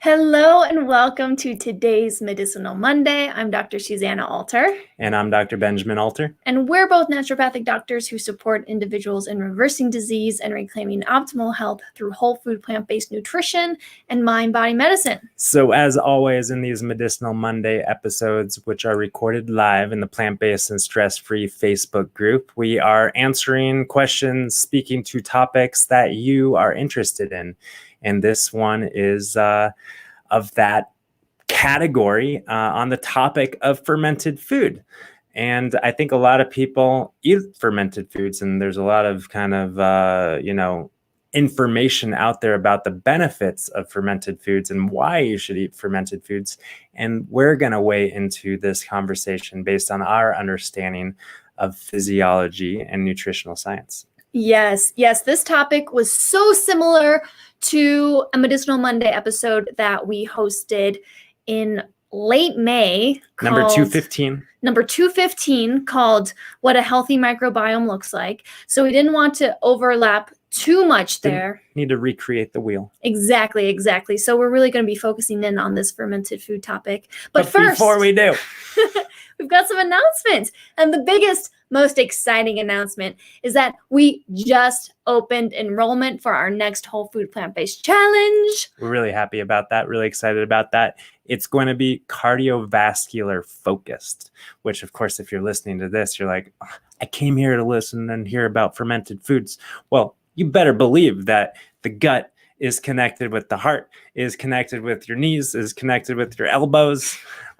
Hello and welcome to today's Medicinal Monday. I'm Dr. Susanna Alter. And I'm Dr. Benjamin Alter. And we're both naturopathic doctors who support individuals in reversing disease and reclaiming optimal health through whole food, plant-based nutrition and mind-body medicine. So as always in these Medicinal Monday episodes, which are recorded live in the Plant-Based and Stress-Free Facebook group, we are answering questions, speaking to topics that you are interested in. And this one is of that category on the topic of fermented food. And I think a lot of people eat fermented foods, and there's a lot of kind of, information out there about the benefits of fermented foods and why you should eat fermented foods. And we're going to weigh into this conversation based on our understanding of physiology and nutritional science. Yes, this topic was so similar to a Medicinal Monday episode that we hosted in late May. Number 215, called What a Healthy Microbiome Looks Like. So we didn't want to overlap too much there. Need to recreate the wheel. Exactly. So we're really going to be focusing in on this fermented food topic. But first, before we do, we've got some announcements. And the biggest, most exciting announcement is that we just opened enrollment for our next Whole Food Plant-Based Challenge. We're really happy about that, really excited about that. It's going to be cardiovascular focused, which of course, if you're listening to this, you're like, oh, I came here to listen and hear about fermented foods. Well, you better believe that the gut is connected with the heart, is connected with your knees, is connected with your elbows.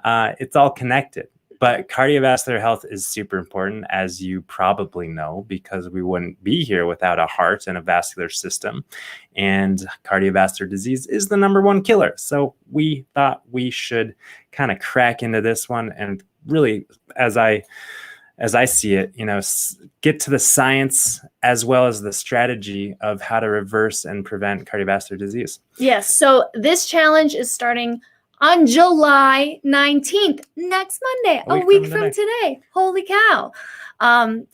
It's all connected. But cardiovascular health is super important, as you probably know, because we wouldn't be here without a heart and a vascular system. And cardiovascular disease is the number one killer. So we thought we should kind of crack into this one and really, as I see it, get to the science as well as the strategy of how to reverse and prevent cardiovascular disease. Yes. So this challenge is starting on July 19th, next Monday, a week from today. Holy cow.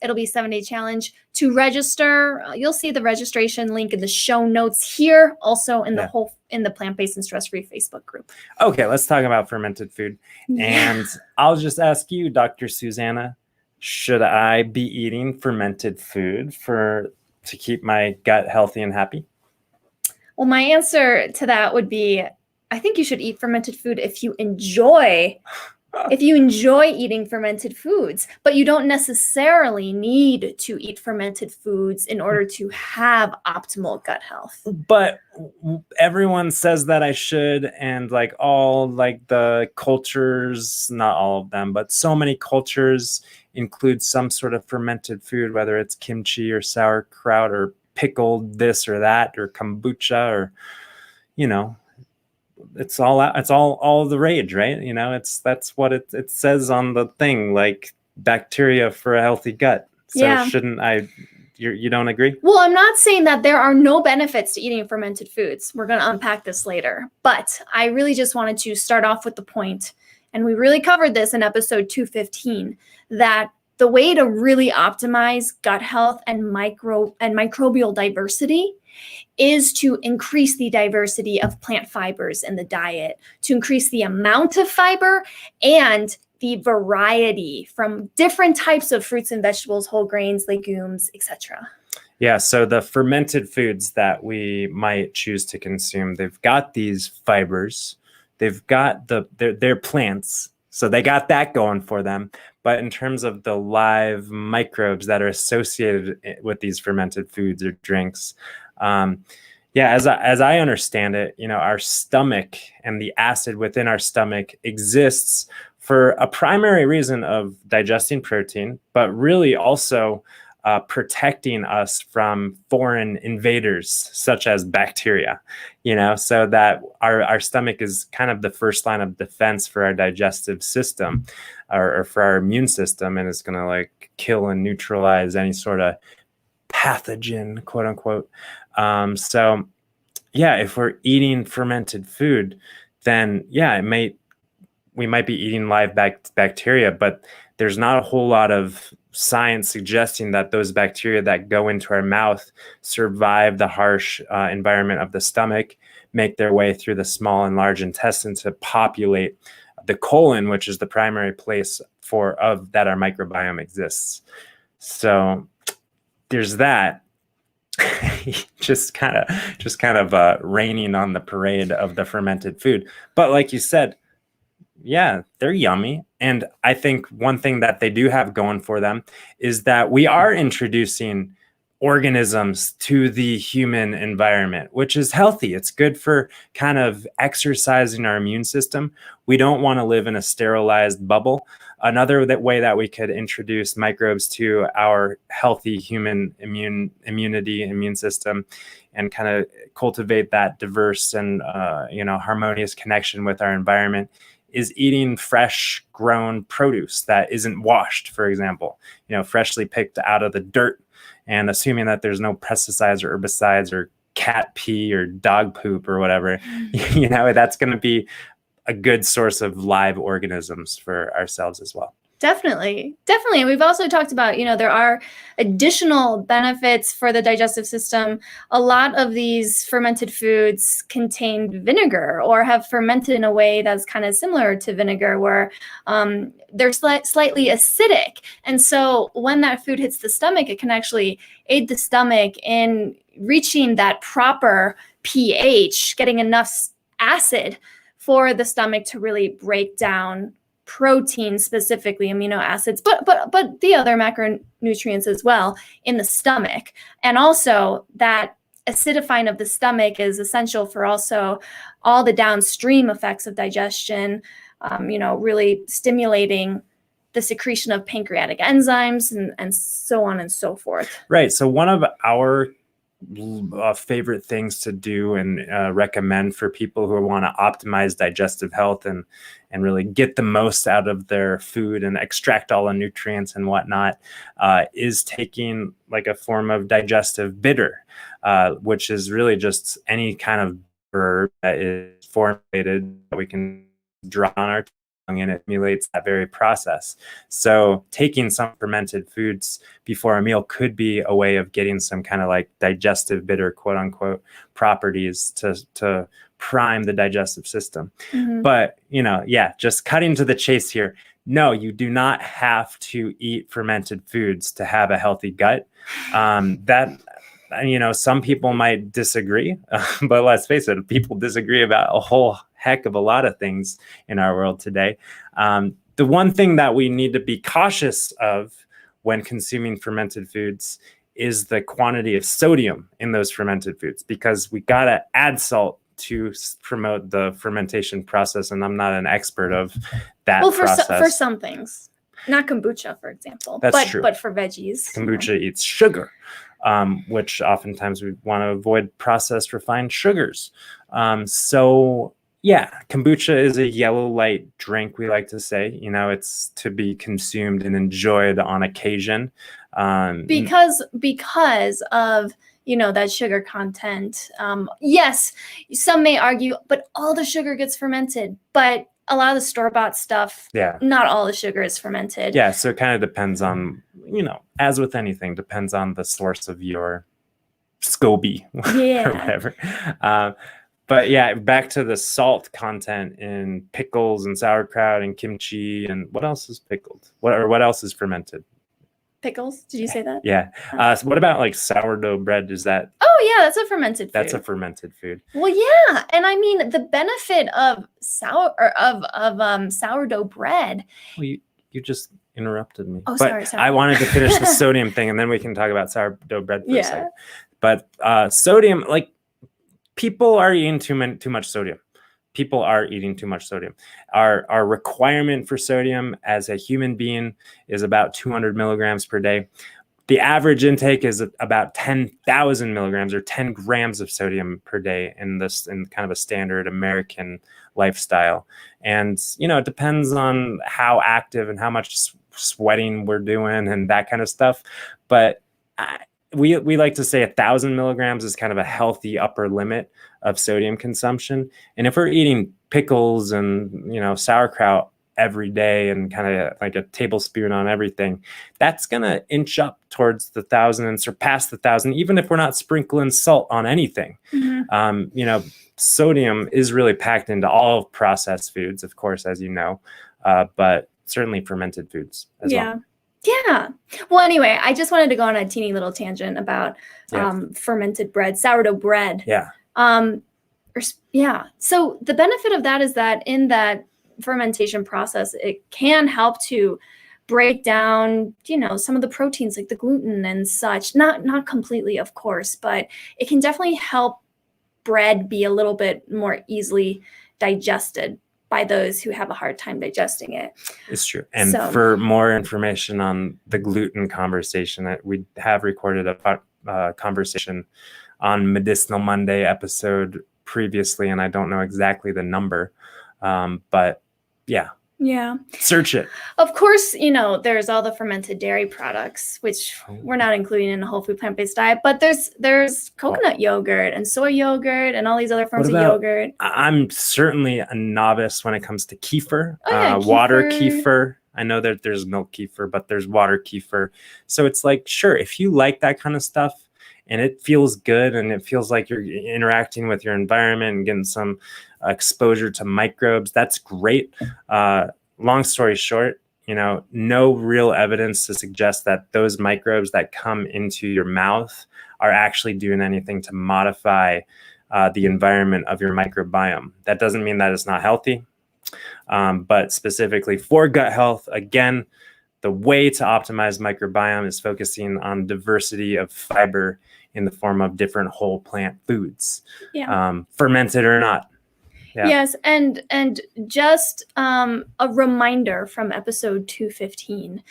It'll be a 7-day challenge. To register, you'll see the registration link in the show notes here, also in the Plant-Based and Stress-Free Facebook group. Okay, let's talk about fermented food. Yeah. And I'll just ask you, Dr. Susanna, should I be eating fermented food to keep my gut healthy and happy? Well, my answer to that would be, I think you should eat fermented food if you enjoy eating fermented foods, but you don't necessarily need to eat fermented foods in order to have optimal gut health. But everyone says that I should, and all the cultures, not all of them, but so many cultures include some sort of fermented food, whether it's kimchi or sauerkraut or pickled this or that or kombucha or, it's all the rage, right? That's what it says on the thing, like bacteria for a healthy gut. So shouldn't I? You don't agree? Well, I'm not saying that there are no benefits to eating fermented foods. We're going to unpack this later. But I really just wanted to start off with the point, and we really covered this in episode 215, that the way to really optimize gut health and microbial diversity is to increase the diversity of plant fibers in the diet, to increase the amount of fiber and the variety from different types of fruits and vegetables, whole grains, legumes, etc. Yeah, so the fermented foods that we might choose to consume, they've got these fibers, they've got they're plants, so they got that going for them. But in terms of the live microbes that are associated with these fermented foods or drinks, as I understand it, our stomach and the acid within our stomach exists for a primary reason of digesting protein, but really also protecting us from foreign invaders such as bacteria, so that our stomach is kind of the first line of defense for our digestive system or for our immune system, and it's going to kill and neutralize any sort of pathogen, quote unquote. If we're eating fermented food, then we might be eating live bacteria, but there's not a whole lot of science suggesting that those bacteria that go into our mouth survive the harsh environment of the stomach. make their way through the small and large intestine to populate the colon, which is the primary place that our microbiome exists. So there's that. just kind of raining on the parade of the fermented food. But like you said, yeah, they're yummy. And I think one thing that they do have going for them is that we are introducing organisms to the human environment, which is healthy. It's good for kind of exercising our immune system. We don't want to live in a sterilized bubble. Another way that we could introduce microbes to our healthy human immune system and kind of cultivate that diverse and harmonious connection with our environment is eating fresh grown produce that isn't washed, for example, freshly picked out of the dirt, and assuming that there's no pesticides or herbicides or cat pee or dog poop or whatever, that's going to be a good source of live organisms for ourselves as well. Definitely. And we've also talked about, there are additional benefits for the digestive system. A lot of these fermented foods contain vinegar or have fermented in a way that's kind of similar to vinegar, where they're slightly acidic. And so when that food hits the stomach, it can actually aid the stomach in reaching that proper pH, getting enough acid for the stomach to really break down protein, specifically amino acids, but the other macronutrients as well in the stomach. And also that acidifying of the stomach is essential for also all the downstream effects of digestion, really stimulating the secretion of pancreatic enzymes and so on and so forth. Right. So one of our favorite things to do and recommend for people who want to optimize digestive health and really get the most out of their food and extract all the nutrients and whatnot is taking like a form of digestive bitter, which is really just any kind of herb that is formulated that we can draw on our tongue, and it emulates that very process. So taking some fermented foods before a meal could be a way of getting some kind of like digestive bitter, quote unquote, properties to prime the digestive system. Mm-hmm. But, just cutting to the chase here. No, you do not have to eat fermented foods to have a healthy gut. Some people might disagree, but let's face it, people disagree about a whole heck of a lot of things in our world today. The one thing that we need to be cautious of when consuming fermented foods is the quantity of sodium in those fermented foods, because we got to add salt to promote the fermentation process. And I'm not an expert of that process. For some things, not kombucha, for example. That's true. But for veggies. Kombucha eats sugar, which oftentimes we want to avoid processed refined sugars. Kombucha is a yellow light drink, we like to say. It's to be consumed and enjoyed on occasion. Because of that sugar content. Yes, some may argue, but all the sugar gets fermented. But a lot of the store-bought stuff, not all the sugar is fermented. Yeah, so it kind of depends on, as with anything, depends on the source of your SCOBY or whatever. But yeah, back to the salt content in pickles and sauerkraut and kimchi, and what else is pickled? What else is fermented? Pickles? Did you say that? Yeah. So what about like sourdough bread? Is that? Oh yeah, that's a fermented food. That's a fermented food. Well, yeah, and I mean the benefit of sourdough bread. Well, you just interrupted me. Oh, sorry. I wanted to finish the sodium thing, and then we can talk about sourdough bread for a second. But sodium, like, people are eating too much sodium. People are eating too much sodium. Our requirement for sodium as a human being is about 200 milligrams per day. The average intake is about 10,000 milligrams or 10 grams of sodium per day in kind of a standard American lifestyle. And, it depends on how active and how much sweating we're doing and that kind of stuff. But we like to say 1,000 milligrams is kind of a healthy upper limit of sodium consumption. And if we're eating pickles and, sauerkraut every day and kind of like a tablespoon on everything, that's going to inch up towards the 1,000 and surpass the 1,000, even if we're not sprinkling salt on anything. Sodium is really packed into all processed foods, of course, as you know, but certainly fermented foods as well. Yeah. Well, anyway, I just wanted to go on a teeny little tangent about fermented bread, sourdough bread. Yeah. So the benefit of that is that in that fermentation process, it can help to break down, some of the proteins like the gluten and such. Not completely, of course, but it can definitely help bread be a little bit more easily digested by those who have a hard time digesting it. It's true. And for more information on the gluten conversation, we have recorded a conversation on Medicinal Monday episode previously, and I don't know exactly the number, but yeah. Yeah. Search it. Of course, there's all the fermented dairy products, which we're not including in a whole food plant-based diet, but there's coconut yogurt and soy yogurt and all these other forms of yogurt. I'm certainly a novice when it comes to kefir, kefir. Water kefir. I know that there's milk kefir, but there's water kefir. So it's like, sure, if you like that kind of stuff and it feels good and it feels like you're interacting with your environment and getting some exposure to microbes, that's great. Long story short, no real evidence to suggest that those microbes that come into your mouth are actually doing anything to modify the environment of your microbiome. That doesn't mean that it's not healthy, but specifically for gut health, again, the way to optimize microbiome is focusing on diversity of fiber in the form of different whole plant foods, fermented or not. Yeah. Yes, and just a reminder from episode 215,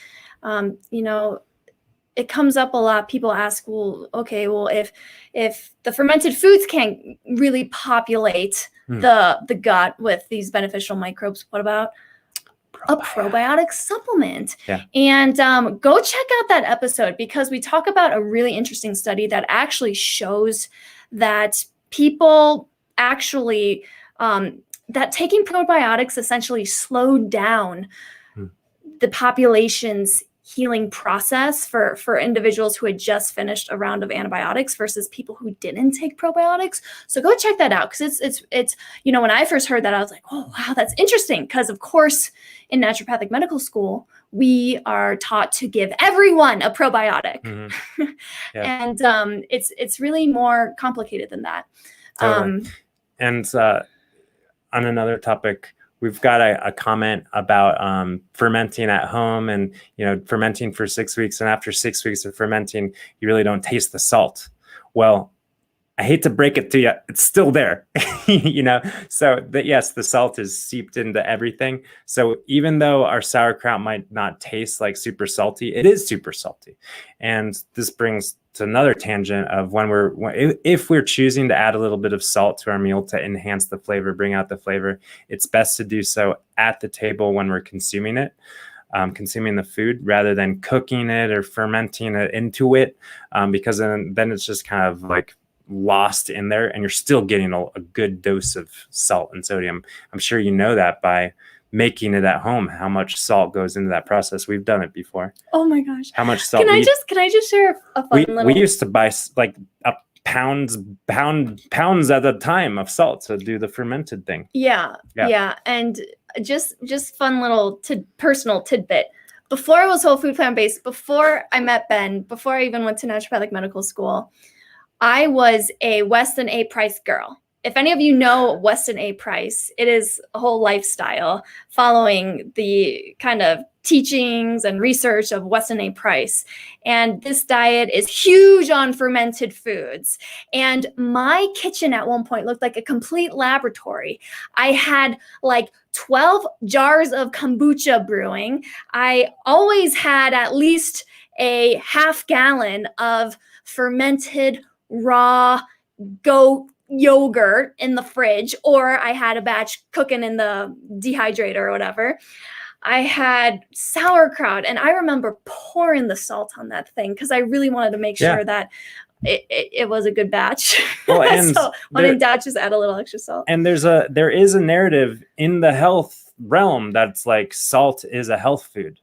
it comes up a lot. People ask, if the fermented foods can't really populate the gut with these beneficial microbes, what about a probiotic supplement? Yeah. And go check out that episode, because we talk about a really interesting study that actually shows that people actually that taking probiotics essentially slowed down the population's healing process for individuals who had just finished a round of antibiotics versus people who didn't take probiotics. So go check that out, because it's when I first heard that, I was like, oh wow, that's interesting, because of course in naturopathic medical school we are taught to give everyone a probiotic. And it's really more complicated than that. Totally. And on another topic, we've got a comment about fermenting at home and, fermenting for 6 weeks. And after 6 weeks of fermenting, you really don't taste the salt. Well, I hate to break it to you, it's still there, So yes, the salt is seeped into everything. So even though our sauerkraut might not taste like super salty, it is super salty. And this brings to another tangent of if we're choosing to add a little bit of salt to our meal to enhance the flavor, bring out the flavor, it's best to do so at the table when we're consuming it. Consuming the food rather than cooking it or fermenting it into it, because then it's just kind of like lost in there, and you're still getting a good dose of salt and sodium. I'm sure you know that by making it at home, how much salt goes into that process. We've done it before. Oh my gosh. How much salt? Can I just share a fun little? We used to buy like pounds at a time of salt to do the fermented thing. Yeah. And just fun little personal tidbit. Before I was whole food plant-based, before I met Ben, before I even went to naturopathic medical school, I was a Weston A. Price girl. If any of you know Weston A. Price, it is a whole lifestyle following the kind of teachings and research of Weston A. Price. And this diet is huge on fermented foods. And my kitchen at one point looked like a complete laboratory. I had like 12 jars of kombucha brewing. I always had at least a half gallon of fermented raw goat yogurt in the fridge, or I had a batch cooking in the dehydrator or whatever. I had sauerkraut, and I remember pouring the salt on that thing because I really wanted to make sure that it was a good batch. Well, and so when in doubt, just add a little extra salt. And there is a narrative in the health realm that's like salt is a health food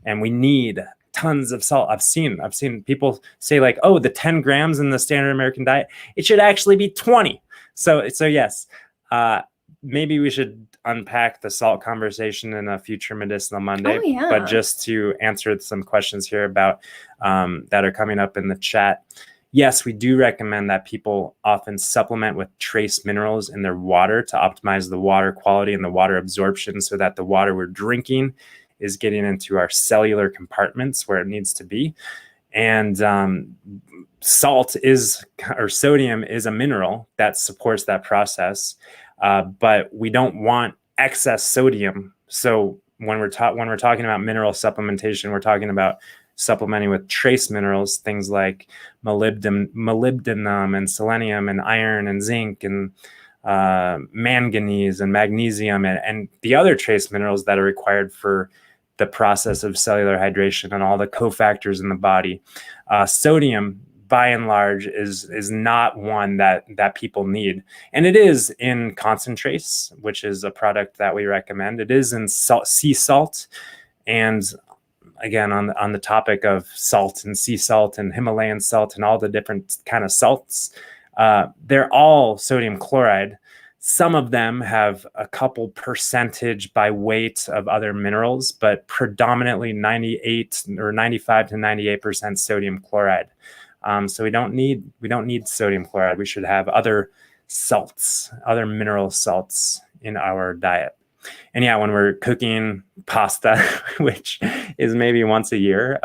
and we need tons of salt. I've seen people say like, oh, the 10 grams in the standard American diet, it should actually be 20. So yes, maybe we should unpack the salt conversation in a future Medicinal Monday. Oh, yeah. But just to answer some questions here about that are coming up in the chat. Yes, we do recommend that people often supplement with trace minerals in their water to optimize the water quality and the water absorption so that the water we're drinking is getting into our cellular compartments where it needs to be. And salt or sodium is a mineral that supports that process, but we don't want excess sodium. So when we're talking about mineral supplementation, we're talking about supplementing with trace minerals, things like molybdenum and selenium and iron and zinc and manganese and magnesium and the other trace minerals that are required for the process of cellular hydration and all the cofactors in the body. Sodium, by and large, is not one that people need. And it is in concentrates, which is a product that we recommend. It is in sea salt. And again, on the topic of salt and sea salt and Himalayan salt and all the different kind of salts, they're all sodium chloride. Some of them have a couple percentage by weight of other minerals, but predominantly 98 or 95 to 98% sodium chloride. So we don't need sodium chloride. We should have other salts, other mineral salts in our diet. And yeah, when we're cooking pasta, which is maybe once a year,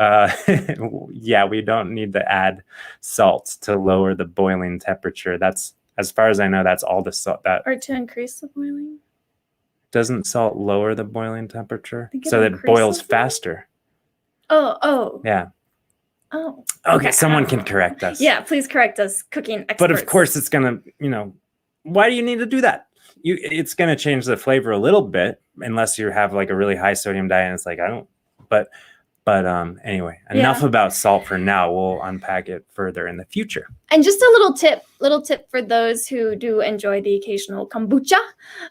yeah, we don't need to add salt to lower the boiling temperature. That's, as far as I know, that's all the salt that. Or to increase the boiling. Doesn't salt lower the boiling temperature so that it boils faster? Oh. Yeah. Oh. Okay, someone can correct us. Yeah, please correct us, cooking experts. But of course, it's gonna, why do you need to do that? It's going to change the flavor a little bit unless you have like a really high sodium diet. And it's like, but anyway, enough about salt for now. We'll unpack it further in the future. And just a little tip for those who do enjoy the occasional kombucha.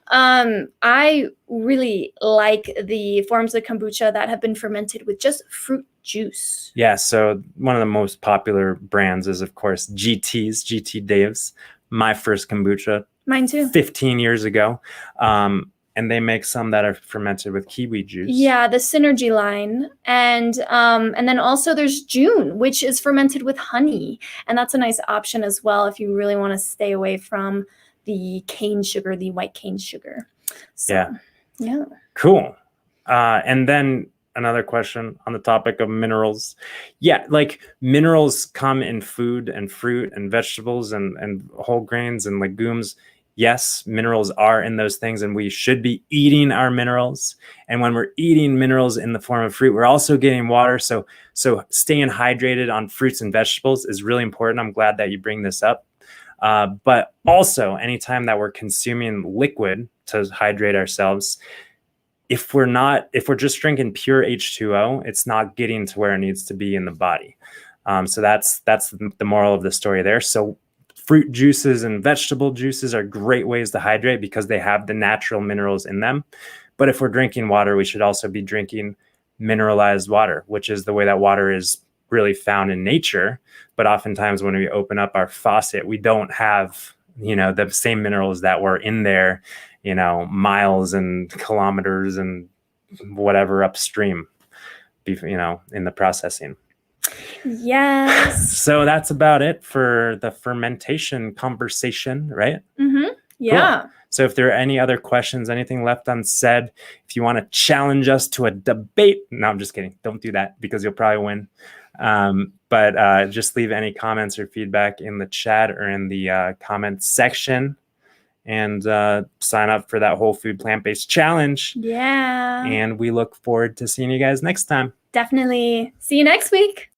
I really like the forms of kombucha that have been fermented with just fruit juice. Yeah. So one of the most popular brands is, of course, GT Dave's. My first kombucha. Mine too. 15 years ago. And they make some that are fermented with kiwi juice. Yeah, the Synergy line. And then also there's June, which is fermented with honey. And that's a nice option as well if you really want to stay away from the cane sugar, the white cane sugar. So, yeah. Cool. And then another question on the topic of minerals. Yeah, like minerals come in food and fruit and vegetables and whole grains and legumes. Yes, minerals are in those things and we should be eating our minerals. And when we're eating minerals in the form of fruit, we're also getting water. So staying hydrated on fruits and vegetables is really important. I'm glad that you bring this up. But also anytime that we're consuming liquid to hydrate ourselves, if we're just drinking pure H2O, it's not getting to where it needs to be in the body. So that's the moral of the story there. So fruit juices and vegetable juices are great ways to hydrate because they have the natural minerals in them. But if we're drinking water, we should also be drinking mineralized water, which is the way that water is really found in nature. But oftentimes when we open up our faucet, we don't have, the same minerals that were in there, miles and kilometers and whatever upstream, in the processing. Yes. So that's about it for the fermentation conversation, right? Mm-hmm. Yeah. Cool. So if there are any other questions, anything left unsaid, if you want to challenge us to a debate, no, I'm just kidding. Don't do that because you'll probably win. But just leave any comments or feedback in the chat or in the comments section and sign up for that whole food plant-based challenge. Yeah. And we look forward to seeing you guys next time. Definitely. See you next week.